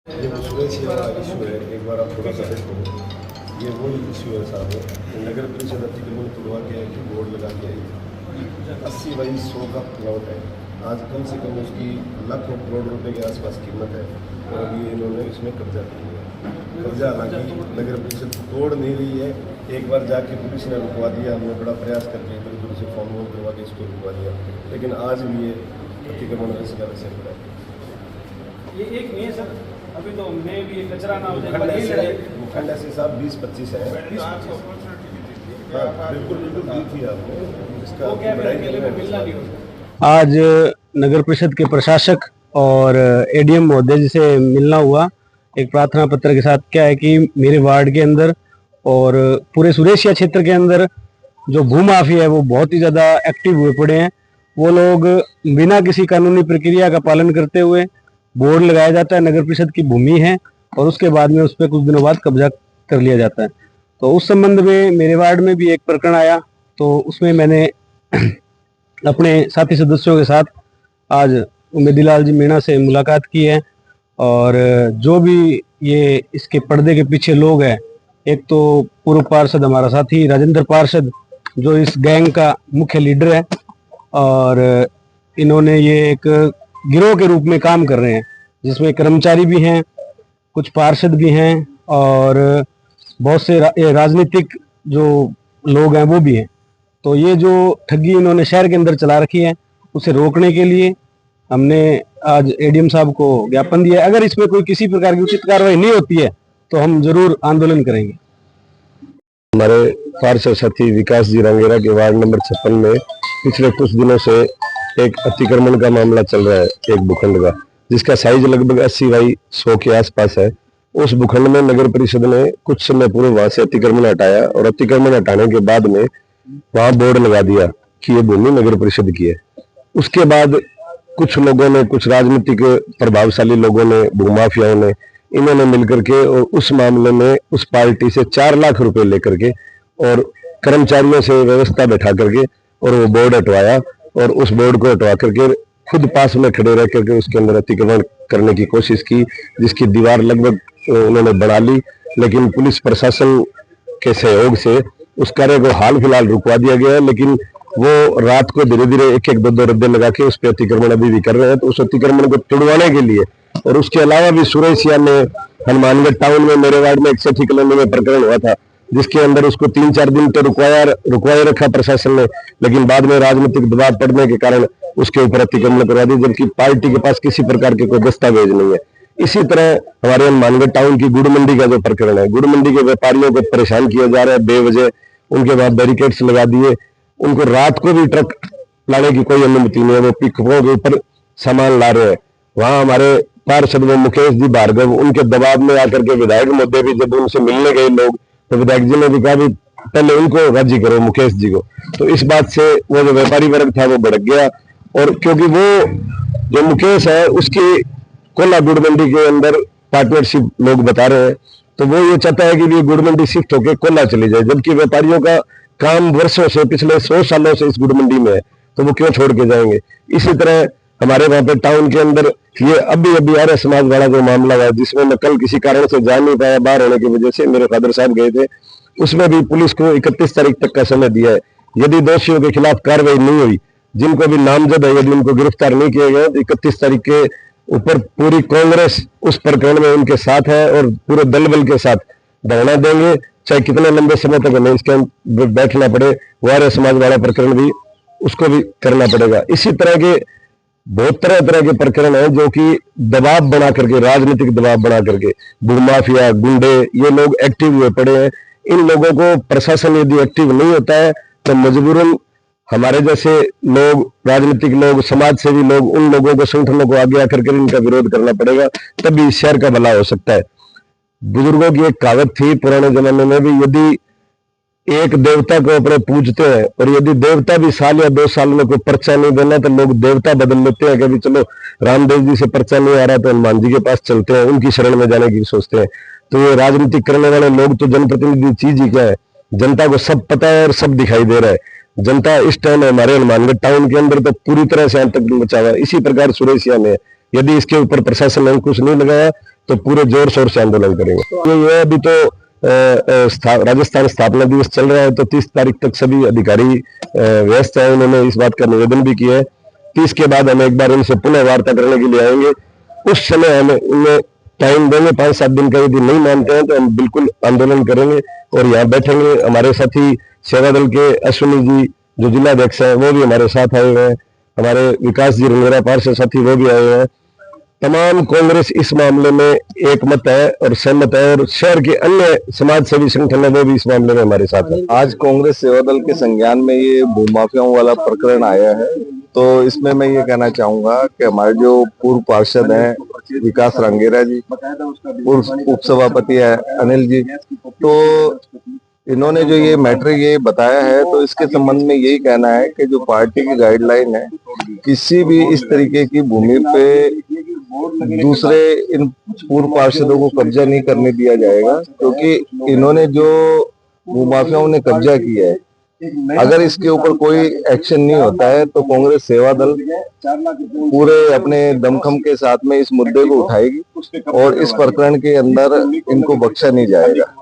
ये वो सुरेश वाला इशू है, एक बार आप थोड़ा सा देखो। ये वही इशू है साहब, नगर परिषद अतिक्रमण तुड़वा के है कि बोर्ड लगा के आई 80 बाई 100 का प्लॉट है। आज कम से कम उसकी लाखों करोड़ रुपए के आसपास कीमत है और अभी इन्होंने इसमें कब्जा कर लिया। कब्जा हालांकि नगर परिषद तोड़ नहीं रही है। एक बार जाके पुलिस ने रुकवा दिया, हमने बड़ा प्रयास करके इधर उधर से फॉर्म वॉर्म करवा के इसको रुकवा दिया, लेकिन आज भी ये अतिक्रमण वैसे का वैसे पड़ा है। ये एक नहीं है सर, अभी तो मैं भी कचरा ना हो जाए। भूखंड ऐसे साहब 20-25 है। हाँ, बिल्कुल बिल्कुल दी थी आपने, इसका मिलना नहीं होता। आज नगर परिषद के प्रशासक और एडीएम महोदय जी से मिलना हुआ एक प्रार्थना पत्र के साथ। क्या है कि मेरे वार्ड के अंदर और पूरे सुरेशिया क्षेत्र के अंदर जो भूमाफिया है वो बहुत ही ज़्यादा एक्टिव हुए पड़े हैं। वो लोग बिना किसी कानूनी प्रक्रिया का पालन करते हुए बोर्ड लगाया जाता है, नगर परिषद की भूमि है, और उसके बाद में उस पर कुछ दिनों बाद कब्जा कर लिया जाता है। तो उस संबंध में मेरे वार्ड में भी एक प्रकरण आया, तो उसमें मैंने अपने साथी सदस्यों के साथ आज उमेदीलाल जी मीणा से मुलाकात की है। और जो भी ये इसके पर्दे के पीछे लोग हैं, एक तो पूर्व पार्षद हमारा साथी राजेंद्र पार्षद जो इस गैंग का मुख्य लीडर है, और इन्होंने ये एक गिरोह के रूप में काम कर रहे हैं, जिसमें कर्मचारी भी हैं, कुछ पार्षद भी हैं, और बहुत से राजनीतिक जो लोग हैं वो भी हैं। तो ये जो ठगी इन्होंने शहर के अंदर चला रखी है, उसे रोकने के लिए हमने आज एडीएम साहब को ज्ञापन दिया है। अगर इसमें कोई किसी प्रकार की उचित कार्रवाई नहीं होती है तो हम जरूर आंदोलन करेंगे। हमारे पार्षद साथी विकास जी रंगेरा के वार्ड नंबर 56 में पिछले कुछ दिनों से एक अतिक्रमण का मामला चल रहा है, एक भूखंड का, जिसका साइज लगभग 80 बाई 100 के आसपास है। उस भूखंड में नगर परिषद ने कुछ समय पूर्व वहां से अतिक्रमण हटाया, और अतिक्रमण हटाने के बाद में वहां बोर्ड लगा दिया कि ये भूमि नगर परिषद की है। उसके बाद कुछ लोगों ने, कुछ राजनीतिक प्रभावशाली लोगों ने, भूमाफियाओं ने, इन्होंने मिलकर के और उस मामले में उस पार्टी से 4 लाख रुपए लेकर के और कर्मचारियों से व्यवस्था बैठा करके और वो बोर्ड हटवाया, और उस बोर्ड को हटवा करके खुद पास में खड़े रह करके उसके अंदर अतिक्रमण करने की कोशिश की, जिसकी दीवार लगभग उन्होंने बना ली। लेकिन पुलिस प्रशासन के सहयोग से उस कार्य को हाल फिलहाल रुकवा दिया गया है, लेकिन वो रात को धीरे धीरे एक एक दो रद्दे लगा के उस पर अतिक्रमण अभी भी कर रहे हैं। तो उस अतिक्रमण को तुड़वाने के लिए, और उसके अलावा भी सुरेशिया में, हनुमानगढ़ टाउन में, मेरे वार्ड में एक सेठी कॉलोनी में प्रकरण हुआ था, जिसके अंदर उसको 3-4 दिन तो रुकवाया रखा प्रशासन ने, लेकिन बाद में राजनीतिक दबाव पड़ने के कारण उसके ऊपर अतिक्रमण करवा दिया, जबकि पार्टी के पास किसी प्रकार के कोई दस्तावेज नहीं है। इसी तरह हमारे हनुमानगढ़ टाउन की गुड़ मंडी का जो प्रकरण है, गुड़ मंडी के व्यापारियों को परेशान किया जा रहा है बेवजह, उनके बाद बैरिकेड्स लगा दिए, उनको रात को भी ट्रक लाने की कोई अनुमति नहीं है, वो पिकअपों के ऊपर सामान ला रहे हैं। वहां हमारे पार्षद में मुकेश जी भार्गव, उनके दबाव में आकर के विधायक मुद्दे भी जब उनसे मिलने गए लोग, तो विधायक जी ने भी कहा भी पहले उनको राजी करो, मुकेश जी को। तो इस बात से वो जो व्यापारी वर्ग था वो भड़क गया, और क्योंकि वो जो मुकेश है उसकी कोला गुड़ मंडी के अंदर पार्टनरशिप लोग बता रहे हैं, तो वो ये चाहता है कि ये गुड़ मंडी शिफ्ट होकर कोला चली जाए, जबकि व्यापारियों का काम वर्षों से, पिछले 100 सालों से इस गुड़ मंडी में है, तो वो क्यों छोड़ के जाएंगे। इसी तरह हमारे वहां पे टाउन के अंदर ये अभी आर्य समाज वाला जो मामला हुआ, जिसमें मैं कल किसी कारण से जा नहीं पाया, बाहर होने की वजह से, मेरे फादर साहब गए थे, उसमें भी पुलिस को 31 तारीख तक का समय दिया है। यदि दोषियों के खिलाफ कार्रवाई नहीं हुई, जिनको भी नामजद है, यदि उनको गिरफ्तार नहीं किए गए, तो 31 तारीख के ऊपर पूरी कांग्रेस उस प्रकरण में उनके साथ है, और पूरे दल बल के साथ धरना देंगे, चाहे कितने लंबे समय तक हमें इसके बैठना पड़े। वार्य समाज वाला प्रकरण भी, उसको भी करना पड़ेगा। इसी तरह के बहुत तरह के प्रकरण हैं जो कि दबाव बना करके, राजनीतिक दबाव बना करके भूमाफिया, गुंडे, ये लोग एक्टिव हुए पड़े हैं। इन लोगों को प्रशासन यदि एक्टिव नहीं होता है तो मजबूरन हमारे जैसे लोग, राजनीतिक लोग, समाज सेवी लोग, उन लोगों को, संगठनों को आगे आकर के इनका विरोध करना पड़ेगा, तभी इस शहर का भला हो सकता है। बुजुर्गों की एक कहावत थी पुराने जमाने में भी, यदि एक देवता को अपने पूजते हैं और यदि देवता भी साल या 2 साल में कोई पर्चा नहीं देना, तो लोग देवता बदल लेते हैं। कभी चलो रामदेव जी से पर्चा नहीं आ रहा तो हनुमान जी के पास चलते हैं, उनकी शरण में जाने की सोचते हैं। तो ये राजनीतिक करने वाले लोग, तो जनप्रतिनिधि चीज ही क्या है, जनता को सब पता है और सब दिखाई दे रहा है। जनता इस टाइम हमारे हनुमानगढ़ टाउन के अंदर तो पूरी तरह से आतंक मचा हुआ है। इसी प्रकार सुरेशिया में यदि इसके ऊपर प्रशासन ने अंकुश नहीं लगाया, तो पूरे जोर शोर से आंदोलन करेंगे। तो ये अभी तो राजस्थान स्थापना दिवस चल रहा है, तो 30 तारीख तक सभी अधिकारी व्यस्त है। उन्होंने इस बात का निवेदन भी किया है। 30 के बाद हम एक बार उनसे पुनः वार्ता करने के लिए आएंगे। उस समय हमें उन्हें टाइम देंगे 5-7 दिन का। यदि नहीं मानते हैं तो हम बिल्कुल आंदोलन करेंगे और यहाँ बैठेंगे। हमारे साथी सेवा दल के अश्विनी जी जो जिलाध्यक्ष है वो भी हमारे साथ आए हुए हैं। हमारे विकास जी रंगेरा पार्षद साथी वो भी आए हुए हैं। तमाम कांग्रेस इस मामले में एक मत है और सहमत है, और शहर के अन्य समाज सेवी संगठन है वो भी इस मामले में हमारे साथ है। आज कांग्रेस सेवा दल के संज्ञान में ये भूमाफियाओं वाला प्रकरण आया है, तो इसमें मैं ये कहना चाहूंगा कि हमारे जो पूर्व पार्षद हैं विकास रंगेरा जी, पूर्व उप सभापति है अनिल जी, तो इन्होंने जो ये मैटर ये बताया है, तो इसके संबंध में यही कहना है कि जो पार्टी की गाइडलाइन है, किसी भी इस तरीके की भूमि पे दूसरे इन पूर्व पार्षदों को कब्जा नहीं करने दिया जाएगा, क्योंकि इन्होंने जो भूमाफियाओं ने कब्जा किया है, अगर इसके ऊपर कोई एक्शन नहीं होता है तो कांग्रेस सेवा दल पूरे अपने दमखम के साथ में इस मुद्दे को उठाएगी और इस प्रकरण के अंदर इनको बख्शा नहीं जाएगा।